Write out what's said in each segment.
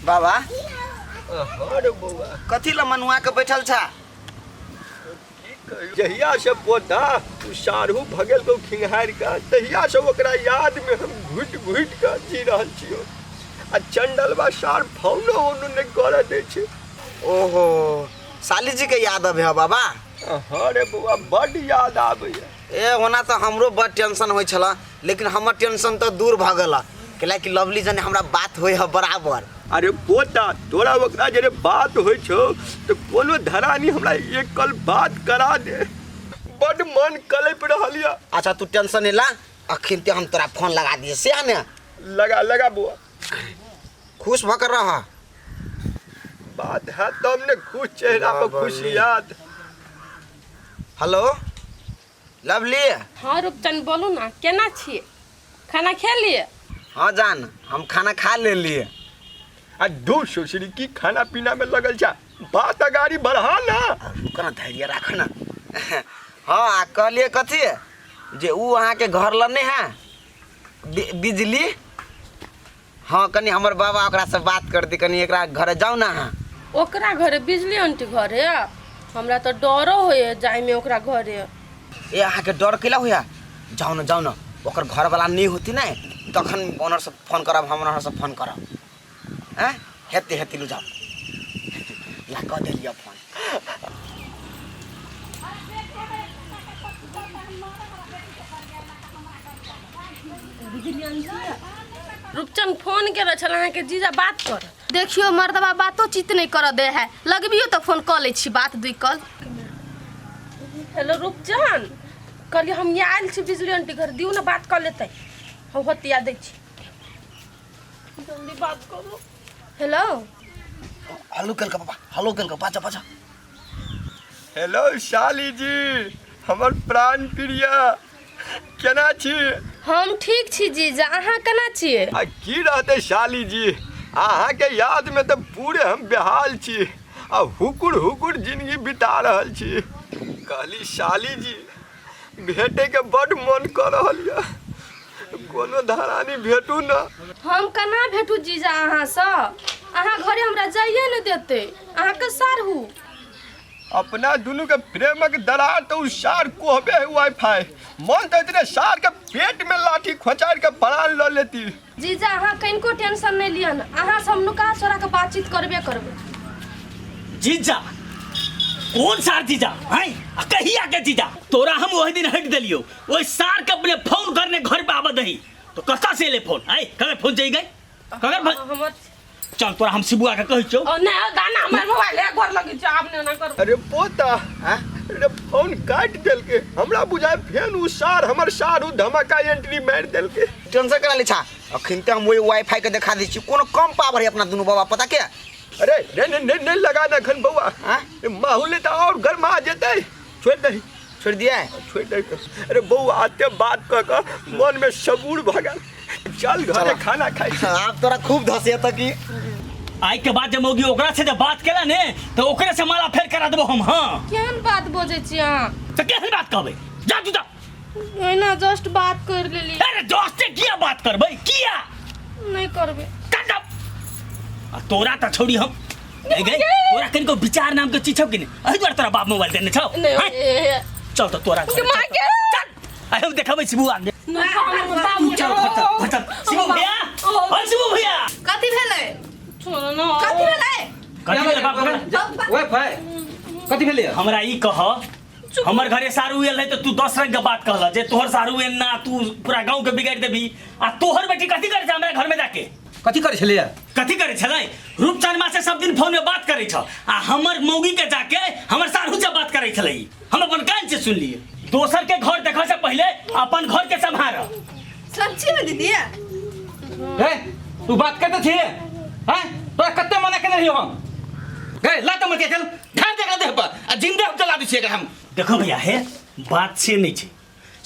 बाबा अरे बउआ कथी ला मनुआ के बैठल छा? जहिया से पोता तू सारू भगल को खिंगार का तहिया से ओकरा याद में हम घुट घुट के जी रहल छियो। आ चंडलवा सार फोनो ओनु ने करे दे छे। ओहो साली जी के याद आवे है बाबा? अरे बउआ बड़ याद आवे। ए होना तो हमरो बड़ टेंशन होय छला, लेकिन हमर टेंशन तो दूर भ गेला कैला कि लवली जने हमरा बात होय है बराबर। अरे पोता तोरा ओकरा जरे बात होय छो तो कोनो धरानी हमरा एक कल बात करा दे। बड़ मन कलप रहलिया। अच्छा तू टेंशन नहीं ला, अखिन ते हम तोरा फोन लगा दिए से ने। लगा लगा बुआ। खुश भ कर रहा बात है तो हमने खुश चेहरा पर खुशियात। Hello lovely. हाँ रूपचंद बोलू ना, केना छिए? खाना खा लिए? हाँ जान हम खाना खा ले लिए। आ दो ससुरी की खाना पीना में लगल जा, बात गाड़ी बढ़ा ना। कना धैर्य राख ना। हाँ कहलिए कथी जे ऊ अहाँ के घर लने है बिजली। हाँ कनी हमर बाबा ओकरा से बात कर दी, कनी एकरा घर जाओ ना। हाँ ओकरा घरे बिजली आंटी घरे? हमरा तो डरो होए जाय में ओकरा घरे। ए अहाँ के डर केला होया? जाओ ना ओकर घर वाला नहीं होती ना तखन ओनर से फोन करब, हम ओनर से फोन करब। हैं हेती लु जाओ ला कह देलिए फोन। रूपचंद फोन करे छल अहाँ के जीजा बात कर। देखियो मर्दबा बातो चित नहीं कर दे है, लगबियो तो फोन कर ले छी बात दुई कल। हेलो रूपचंद, कहलिए हम यहाँ आयल छी बिजली आंटी घर, दियो ना बात कर लेते। हम होतिया दै छी, जल्दी बात करो। हेलो हेलो कल का बाबा, हेलो कल का बाजा। हेलो शाली जी, हमर प्राण प्रिय केना छी? हम ठीक छी जीजा, अहाँ केना छिए? आ की रहते शाली जी, अहाँ के याद में तो पूरे हम बेहाल छी। आ हुकुर जिंदगी बिता रहल छी। कहली शाली जी भेटे के बड़ मन कर रहल या, कोनो धरानी भेटू ना। हम केना भेटू जीजा अहाँ से? अहाँ घरे हमरा जाइए न देते, अहाँ के सारहू। अपना दोनों के प्रेमक दरार तो उस सार कोहबे है वाईफाई। मन तो इतने सार के पेट में लाठी खोचार के प्राण ल लेती। जीजा अहाँ कनको टेंशन नहीं लियन, अहाँ से हम नुका छोरा के बातचीत करबे करबे। जीजा कौन सार जीजा हैं? कही आके जीजा तोरा हम वही दिन हट दिलियो, ओई सार के अपने फोन करने घर पे आवा दही तो कसा से ले फोन आई कगर फोन जाई गई कगर हमर चल तोरा हम शिबुआ के कहि छौ। ओ ने दाना हमर मोबाइल एक बार लगी छ, आपने ना कर। अरे पोता अरे फोन काट देल के, हमरा बुझाए फेन उ सार हमर सार उ धमाका एंट्री मार देल के। टेंशन करा ले छा, अखिन ते हम वही वाईफाई के दिखा दी छी, कोनो कम पावर है अपना दोनों बाबा पता के। अरे नहीं लगा ना खन बउआ। माहौल तो और गरमा जेते। छोड़ दिया छोड़ दे। अरे बउआ आते बात कर मन में सबूर भगल। चल घरे खाना खाई। आप तोरा खूब धसे त की आई के बाद जब मोगी ओकरा से जब बात केला ने तो ओकरे से माला फेर करा देबो हम। हां केहन बात बोझे छी अहाँ? तो केहन बात कहबे? जा तू जा ओइना जस्ट बात कर लेली। अरे दोस्त से किया बात करबे? किया नहीं करबे काट। आ तोरा त छोड़ी हम नहीं गई। तोरा कनको विचार नाम के चीज छौ कि नहीं? अहि द्वार तोरा बाप मोबाइल देने छौ। चल तो तोरा के मां के चल आई हम देखबै शिबुआ ने। बाबू चल फट शिबु भैया ओ शिबु भैया कथी भेलै? छोड़ ना कथी भेलै? कथी भेलै बाप? ओए भाई कथी भेलै? हमरा ई कह हमर घरे सारू एल है तो तू 10 रंग के बात कहला जे तोहर सारू एन ना तू पूरा गांव के बिगाड़ देबी। आ तोहर बेटी कथी करे छ हमरा घर में जाके? कथी करे छलै? कथी करे छलै? रूपचंद माँ से सब दिन फोन में बात करे छ आ हमर मौगी के जाके हमर सारू से बात करे छलै। हम अपन कान से सुन लिए। दोसर के घर देखा से पहले अपन घर के संभाल। सच्ची में दीदी हे तू बात करते छी हैं? तोरा कत्ते मना केने रहियो हम? गए ला त मर के चल ढाल दे दे पर आ जिंदे हम चला दी छी हम। देखो भैया है बात से नहीं छे,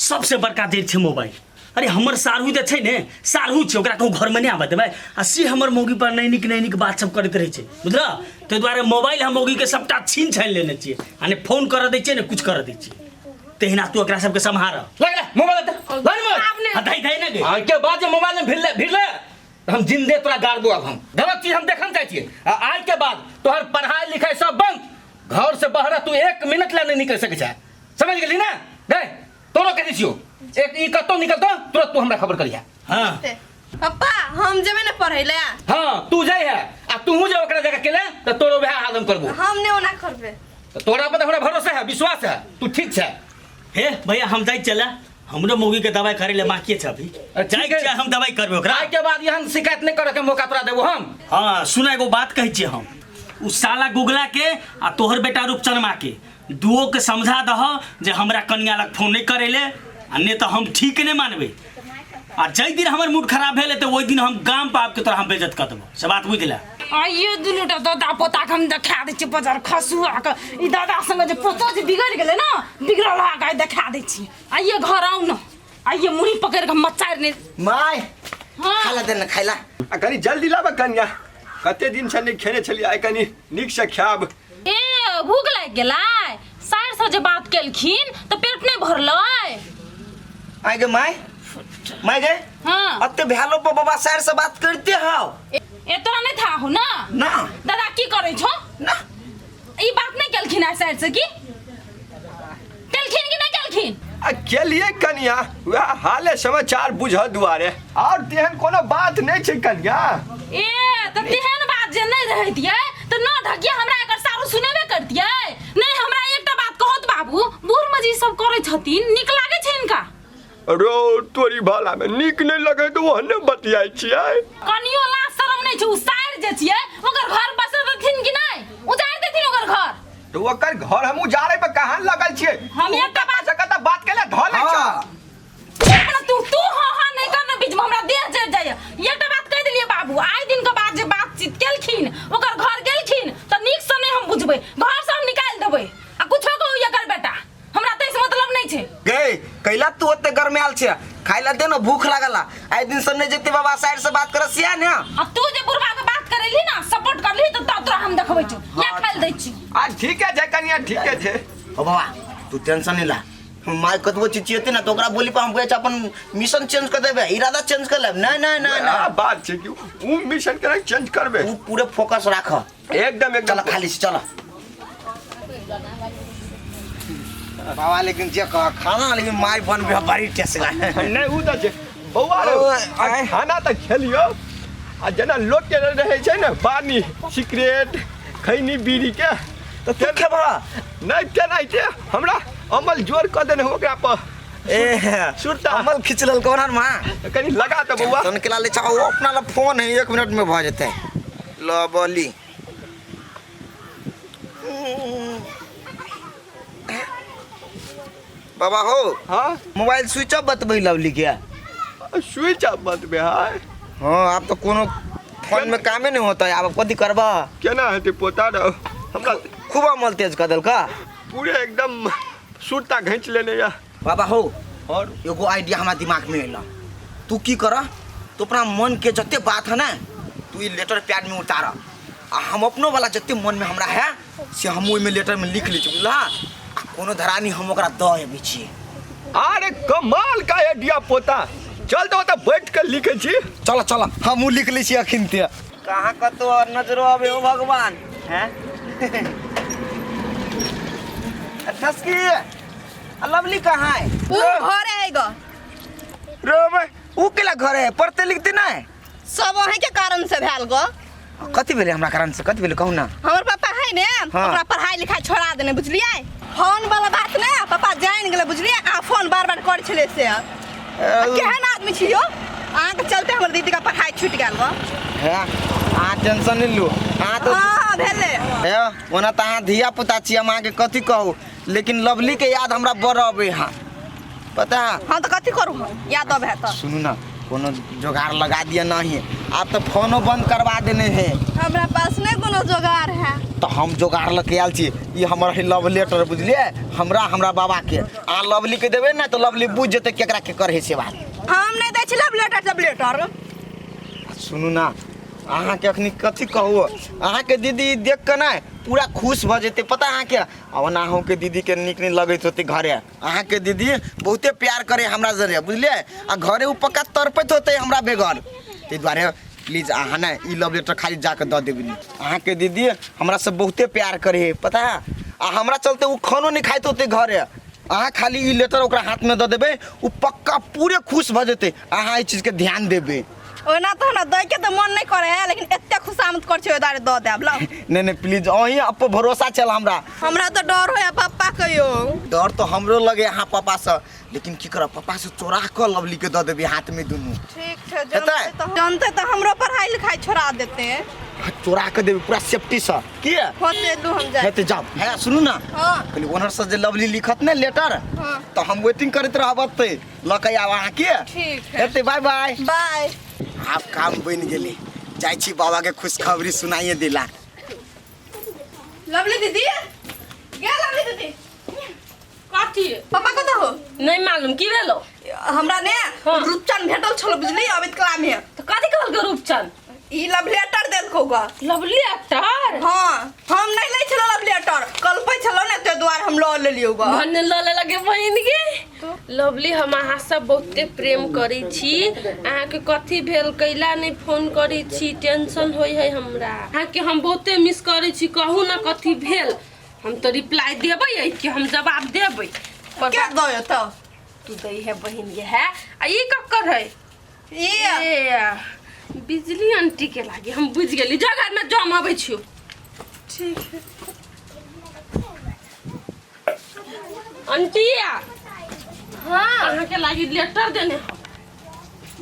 सबसे बड़का देर छे मोबाइल। अरे हमर सारू जे छे ने सारू छे, ओकरा कहूँ घर में नहीं आबे देबै आ से हमर मौगी पर नैनिक बात सब करते रहे छे बुझला। ताहि दुआरे मोबाइल हम मौगी के सबटा छीन छाइन लेने छिए। आ ने फोन कर दै छिए ने कुछ कर दै छिए। तेहिना तू एकरा सबके सम्हार। लग ले मोबाइल दे। आपने दई दई ना गे। आ के बाद जे मोबाइल में भिड़ले तो हम जिंदे तोरा गाड़बो। अब हम गलत चीज हम देखल चाहै छियै। आ आज के बाद तोहर पढ़ाई लिखाई सब बंद। घर से बाहर तू 1 मिनट ला नहीं निकल सकै छै, समझ गेली ना? गए तोरो कहि छियो एक ई कतौ निकलतो तुरंत तू हमरा खबर करिया। हाँ पप्पा हम जेबे ना पढ़ै ले। हाँ तू जाई है आ तू जे ओकरा जगह केले तो तोरो वह हाल हम करबो। हम ने ओना करबे। तो तोरा पर हमरा भरोसा है, विश्वास है, तू ठीक छै। हे भैया हम जाई चला, हमरो मौगी के दवाई करे ले बाकी छै अभी। जाई ठीक है। छै हम दवाई करबे ओकरा। आज के बाद यहाँ शिकायत नहीं करे के मौका तोरा देबो हम। हाँ सुना एगो बात कहै छियै हम, उ साला गुगला के आ तोहर बेटा रूपचनमा के दुओ के समझा दह जे हमरा कन्या लग फोन नहीं करे ले, आ नहीं तो हम ठीक नहीं मानबे। आ जै दिन हमर मूड खराब भेले तो ओइ दिन हम गाम पर आब के तोरा हम बेइज्जत कर देबो। से बात बुझला? आइए दुनूटा दादा पोता के हम देखा दै छी बजार खसुआ के। ई दादा संग जे पोतो जे बिगड़ गेलै ना, बिगड़ल आगे देखा दै छी। आइए घर आउ ना, आइए मुड़ी पकड़ के मचार ने। माय हाँ खाला दे ना खाइला। आ कनी जल्दी लाबा कन्या, कते दिन से नहीं खेने छलिए, आइ कनी नीक से खाब। ए भूख लाग गेलै, साइर से जे बात केलखिन तो पेट नहीं भरलै। आइ गे माय गे हाँ अते भ्यालो पर बाबा सर से बात करते हो ए तोरा नहीं था हो ना? ना दादा की करे छो? ना ई बात नहीं केलखिन आ साइर से की केलखिन कि नहीं केलखिन? आ केलिए कन्या वह हाले समाचार बुझ दुआरे, और तेहन कोनो बात नहीं छै कन्या। ए त तेहन बात जे नहीं रहतियै तो न ढकिया हमरा एकर सारू सुनेबे करतियै। नहीं हमरा एकटा बात कहत बाबू, बूढ़ मजी सब करे छथिन, निक लागे छै इनका। रो तोरी भाला में नीक नहीं लगे तो वहने बतियाई छियै। कनियो लाज शरम नहीं छै, उ साइर जे छियै ओकर घर बसर देथिन कि नहीं? उजाड़ देथिन ओकर घर। तो ओकर घर हम उजाड़े पे कहां लगल छियै? हम एकटा बात सकता बात केले धले छ। अपना तू हाँ नहीं करना बीच में हमरा देह जड़ जाय। एकटा बात कह देलिए बाबू, आइ दिन के बाद जे बातचीत केलखिन ओकर घर गेलखिन त नीक से नहीं हम बुझबै, घर से हम निकाल देबै। आ कुछो कहू एकर बेटा, हमरा तै से मतलब नहीं छै। गे कैला तू ओते गरमाल छे, खाइला दे ना भूख लागला। आइ दिन से नहीं जेते बाबा साइड से बात करसिया ने। आ तू जे बुढ़वा के बात करेली ना, सपोर्ट करली त तोरा हम देखबै छु, या खाइल दै छी। आ ठीक है कन्या ठीक है। ओ बाबा तू टेंशन नहीं ला, माय कतबो चिचियते ना तो ओकरा बोली पर हम कहै अपन मिशन चेंज कर देबे, इरादा चेंज कर लेब। नहीं नहीं नहीं आ बात छै कि उ मिशन करे चेंज करबे। तू पूरे फोकस राख एकदम चल खाली से चल बाबा। लेकिन जे खाना लेकिन माय बनबे बड़ी टेस्ट लागे। नहीं उ त छै बौआ रे, आ खाना त खेलियो। आ जना लोग के रहे छै ना पानी सिगरेट खैनी बीड़ी के तो तू खेबा नहीं केनाइ छै हमरा अमल जोर क देने ओकरा पर। ए सुरता अमल खींच लेल कोना मा कनी लगा दे बौआ। तन केला ले चाहो अपना ला फोन है 1 मिनट में भ जेते। लो बोली बाबा हो हाँ मोबाइल स्विच ऑफ बतबै लवली के। स्विच ऑफ मत बे हाय। हाँ अब तो कोनो फोन में कामे नहीं होता है, अब कथी करबा? केना हेतै पोता रे हमरा खूब अमल तेज कर देलका। पूरे एकदम सुरता घैंच लेने या। बाबा हो और एगो आइडिया हमारा दिमाग में अइला। तू की कर, तू अपना मन के जते बात है ना तू ई लेटर पैड में उतार, आ हम अपनो वाला जते मन में हमरा है से हम ओइ में लेटर में लिख लै छी बुझला। आ कोनो धरानी हम ओकरा द एबै छी। अरे कमाल का आइडिया पोता, चल तो बैठ कर लिखे छी। चल चल हम लिख लै छी अखिन ते। कहाँ कतो नजरो आबे हो भगवान हैं। ठसकी लवली कहाँ है? उ घर है गो। रे भाई उ केला घर है, पढ़ते लिखते ना है? सब वही के कारण से भेल गो। कथी भेले हमरा कारण से? कथी भेले कहू ना। हमर पापा है ने, हाँ। ओकरा पढ़ाई लिखाई छोड़ा देने बुझलिए। फोन वाला बात ने पापा जान गेले बुझलिए। आ फोन बार-बार कर छले से। केहन आदमी छियो? अहाँ के चलते हमर दीदी का पढ़ाई छूट गेल गो। है आ टेंशन नहीं लो। आ तो हां भेले। है ओना त अहाँ धिया पुता छी, हम अहाँके कथी कहू, लेकिन लवली के याद हमरा बड़ अबे हाँ पता है। हम तो कथी करू, याद अब है तो। सुनू ना कोनो जुगाड़ लगा दिया नहीं, आप तो फोनो बंद करवा देने हैं। हमरा पास नहीं कोनो जुगाड़ है। तो हम जुगाड़ लेके आयल छी। ये हमर है लव लेटर बुझलिए, हमरा बाबा के। आ लवली के देबे ना तो लवली बुझ जेते केकरा के करे से बात। हम नहीं दै छी लव लेटर सब लेटर। सुनू ना अहाँ के अखनी कथी कहू, अहाँ के दीदी देख के ना पूरा खुश भ जेते पता अहाँ के। अब अहूँ के दीदी के निक नहीं लगत होते घरे। अहाँ के दीदी बहुते प्यार करे हमरा जरे बुझलिए। आ घरे उ पक्का तरपत होते हमरा बेगर। ते द्वारे प्लीज अहाँ ना ई लव लेटर खाली जाके दऽ देबनी। अहाँके दीदी हमरा से बहुते प्यार करे है पता है, आ हमरा चलते वो खानो नहीं खाते होते घरे। अहाँ खाली ई लेटर ओकरा हाथ में दऽ देबै, वो पक्का पूरे खुश भऽ जेतै। अहाँ ई चीज के ध्यान देबै। ओना तो हमरा दै के तो मन नहीं करे है, लेकिन एते खुशामद कर छै दारे दऽ देब लो। नहीं प्लीज अहीं अप भरोसा चल हमरा तो डर होया पापा कहियो। डर तो हमरो लगे यहाँ पापा से, लेकिन की करब पापा से चोरा कर लवली के दऽ देबै हाथ में दुनू। ठीक है, जानते तो हमरो पढ़ाई लिखाई छोड़ा देते हैं। चोरा के देबै पूरा सेफ्टी से। की होते दू हम जाए हेते जाओ है सुनू ना। हां कहली ओनर से जे लवली लिखत ने लेटर, हां तो हम वेटिंग करत रहब ते लके आब अहाँ के। ठीक है, हेते बाय बाय बाय। आप काम बन गेले, जाय छी बाबा के खुशखबरी सुनाइए दिला। लवली दीदी गे, लवली दीदी कथी पापा कतऽ हो? नहीं मालूम की भेलो। हमरा ने हाँ। रूपचंद भेटल छलो बुझली अमित कला में। तो कथी कहल के रूपचंद? ई लव लेटर देलखौ ग। Love letter? हां हम नहीं लै छलो लव लेटर, कल पे छलो ने ते द्वार हम ल लेलियो ग। भन्ने लले लगे बहिन के। लवली हम अहाँ सब बहुते प्रेम करै छी। अहाँ के कथी भेल कैला नहीं फोन करै छी, टेंशन होई है हमरा। अहाँ के हम बहुते मिस करै छी, कहू ना कथी भेल। हम तो रिप्लाई देबै कि हम जवाब देबै। क्या दयो तो तू दई है बहिन ये है आ ई कक्कर है ये बिजली आंटी के लागे। हम बुझ गेली, जगह में जम आबै छियो। ठीक है आंटी हाँ अहाँ के लागी लेटर देने हो।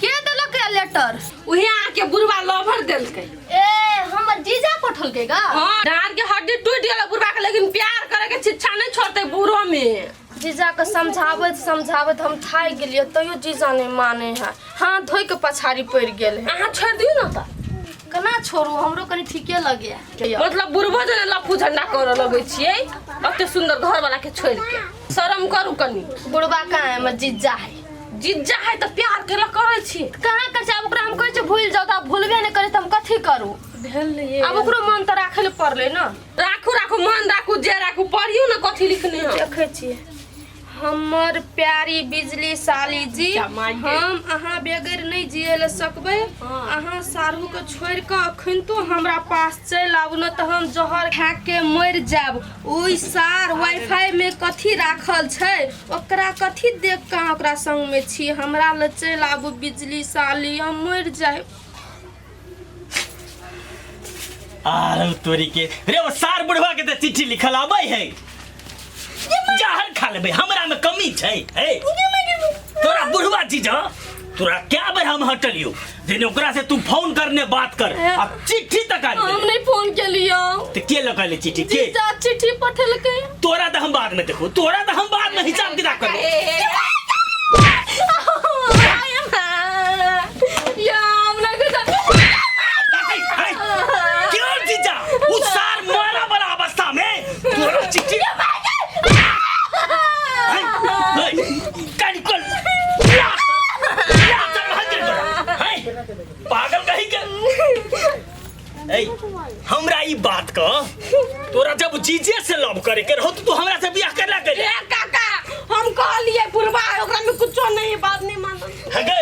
के देलक है लेटर? उहे आके बुढ़वा लवर देलकै। ए हमर जीजा पठलकै गा। हां डांर के हड्डी टूट गेल बुढ़वा के, लेकिन प्यार करे के शिक्षा नहीं छोड़ते बूढ़ो में। जीजा के समझावत हम थाक गेलिए, तैयो जीजा नहीं माने है। हाथ धोई के पछाड़ी पड़ गेल है। अहाँ छोड़ दियो ना त। कना छोड़ू, हमरो कनी ठीके लगे। मतलब बुढ़बो जने लफू झंडा करे लगे छियै, अते सुंदर घर वाला के छोड़ के। शर्म करू कनी। बुढ़बा कहाँ है? हमर जीजा है। जीजा है त प्यार केला करे छी। कहाँ कर छै? अब ओकरा हम कहै छै भूल जाऊ त भूलबे नहीं करे त हम कथी करू? भेल ये अब ओकरो मन त राखे ले पड़ले ना। राखू मन राखू, जे राखू, पढ़ियो ना कथी लिखने हो। देखे छियै हमर प्यारी बिजली साली जी, हम अहाँ बगैर नहीं जिए ले सकबे। अहाँ सारू के छोड़ के अखन तो हमरा पास चल आबू, न तो हम जहर खा के मर जाब। ओई सार वाईफाई में कथी राखल छै, ओकरा कथी देख के ओकरा संग में छी। हमरा ले चल आबू बिजली साली, हम मर जाए। आरो तोरी के रे वो सार बुढ़वा के त चिट्ठी लिखल आबै है। जहर खा लेबे, हमरा में कमी छै है। तोरा बुढ़वा चीज तोरा क्या बेर हम हटलियो, जेने ओकरा से तू फोन करने बात कर, आ चिट्ठी तक आ हम नहीं फोन के लियो। तो के लगा ले चिट्ठी के? जीजा चिट्ठी पठलकै। तोरा तो हम बाद में देखो, तोरा तो हम बाद में हिसाब किताब कर। क्यों जीजा उस सार मारा वाला अवस्था में तोरा चिट्ठी पागल कहीं के। हमरा ई बात का तोरा जब जीजे से लव करे के रहो तो तू हमरा से बियाह करला करे। ए काका हम कहलिए बुढ़वा ओकरा में कुछो नहीं, बात नहीं मानल। हगे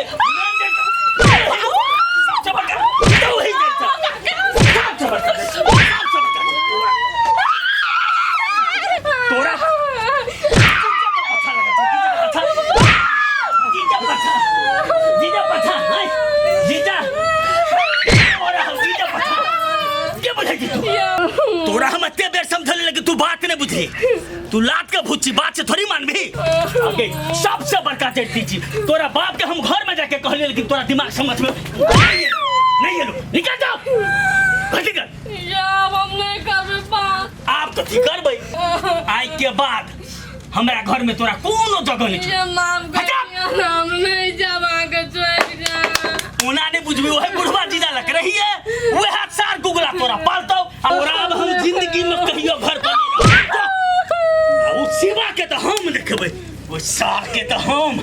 सबसे बड़का तो वही जैसा सबसे बड़का तोरा जीजा पछा है जीजा और हम जीजा पछा के बोलेगी तू? तोरा हम अत्ते बेर समझले लेकिन तू बात नहीं बुझी। तू लात के भूची बात से थोड़ी मानबी। ओके सबसे बड़का चेटी छी तोरा बाप के हम घर में जाके कहले, लेकिन तोरा दिमाग समझ में नहीं एलो। निकल जाओ भटी कर। यार हम नहीं करबे बात। आप तो ठीक करबै। आज के बाद हमरा घर में तोरा कोनो जगह नहीं। ये नाम का नाम नहीं जावा के छोड़ जा। ओना नहीं बुझबी, ओहे बुढ़वा जीजा लग रही है, ओहे हाथ सार गुगला तोरा पालतो। और अब हम जिंदगी में कहियो घर पर नहीं। उस सिवा के तो हम देखबै, उस सार के तो हम